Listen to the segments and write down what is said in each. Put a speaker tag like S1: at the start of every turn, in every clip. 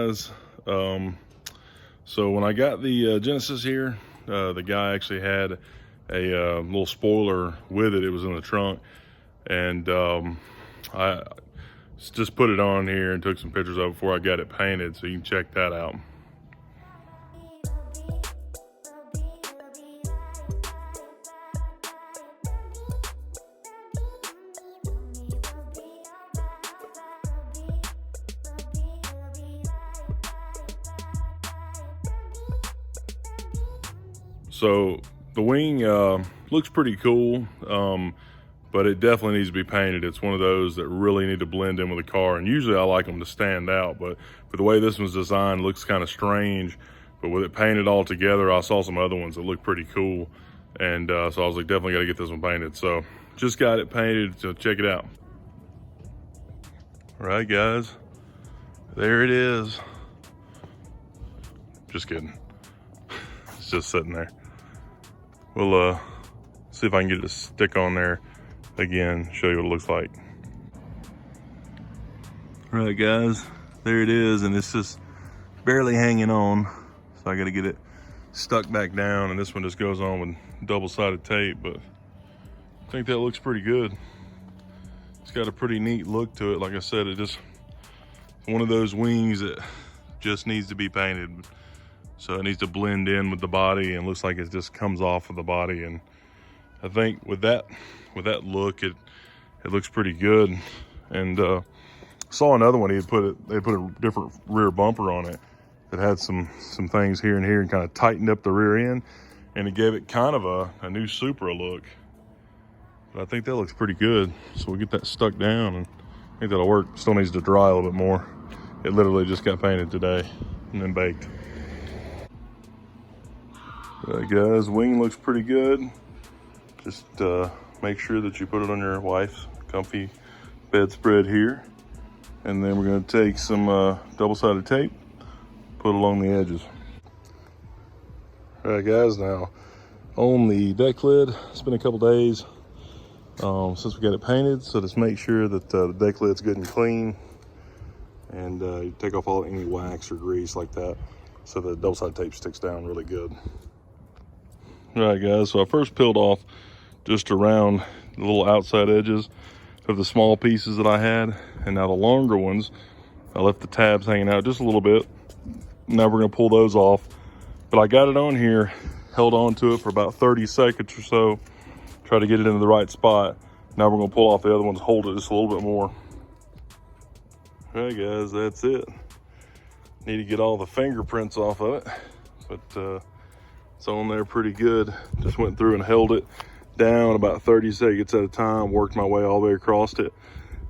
S1: guys. So when I got the Genesis here, the guy actually had a little spoiler with it. It was in the trunk, and I just put it on here and took some pictures of it before I got it painted, so you can check that out. So the wing looks pretty cool, but it definitely needs to be painted. It's one of those that really need to blend in with the car, and usually I like them to stand out, but for the way this one's designed, it looks kind of strange. But with it painted all together, I saw some other ones that look pretty cool, and so I was like, definitely got to get this one painted. So just got it painted, so check it out. All right, guys, there it is. Just kidding. It's just sitting there. We'll see if I can get it to stick on there again, show you what it looks like. All right, guys, there it is, and it's just barely hanging on. So I got to get it stuck back down, and this one just goes on with double-sided tape, but I think that looks pretty good. It's got a pretty neat look to it. Like I said, it's one of those wings that just needs to be painted. So it needs to blend in with the body, and looks like it just comes off of the body. And I think with that look, it looks pretty good. And saw another one. They put a different rear bumper on it that had some things here and here, and kind of tightened up the rear end, and it gave it kind of a new Supra look. But I think that looks pretty good. So we'll get that stuck down, and I think that'll work. Still needs to dry a little bit more. It literally just got painted today and then baked. All right, guys, wing looks pretty good. Just make sure that you put it on your wife's comfy bedspread here. And then we're gonna take some double-sided tape, put along the edges. All right, guys, now on the deck lid, it's been a couple days since we got it painted, so just make sure that the deck lid's good and clean, and you take off any wax or grease like that, so the double-sided tape sticks down really good. All right, guys, so I first peeled off just around the little outside edges of the small pieces that I had, and now the longer ones, I left the tabs hanging out just a little bit. Now we're gonna pull those off, but I got it on here, held on to it for about 30 seconds or so, try to get it into the right spot. Now we're gonna pull off the other ones, hold it just a little bit more. All right, guys, that's it. Need to get all the fingerprints off of it, but it's on there pretty good. Just went through and held it down about 30 seconds at a time, worked my way all the way across it,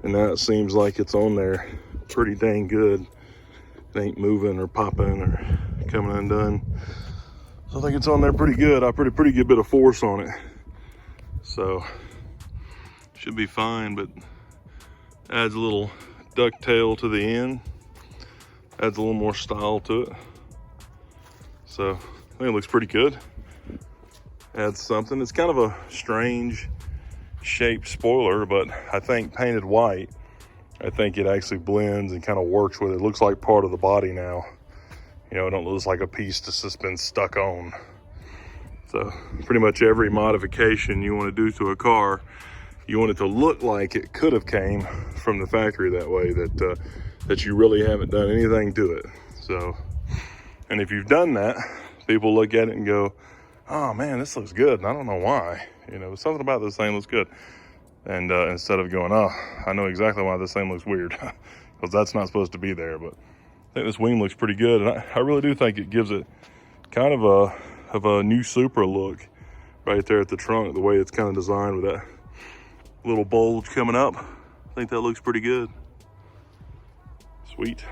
S1: and now it seems like it's on there pretty dang good. It ain't moving or popping or coming undone. So I think it's on there pretty good. I put a pretty good bit of force on it. So should be fine, but adds a little ducktail to the end. Adds a little more style to it. So I think it looks pretty good. Adds something. It's kind of a strange shaped spoiler, but I think painted white, I think it actually blends and kind of works with it. It looks like part of the body now. You know, it don't look like a piece that's just been stuck on. So pretty much every modification you want to do to a car, you want it to look like it could have came from the factory that way, that you really haven't done anything to it. So, and if you've done that, people look at it and go, oh man, this looks good, and I don't know why. You know, something about this thing looks good. And instead of going, oh, I know exactly why this thing looks weird, because that's not supposed to be there. But I think this wing looks pretty good, and I really do think it gives it kind of a new Supra look right there at the trunk, the way it's kind of designed with that little bulge coming up. I think that looks pretty good. Sweet.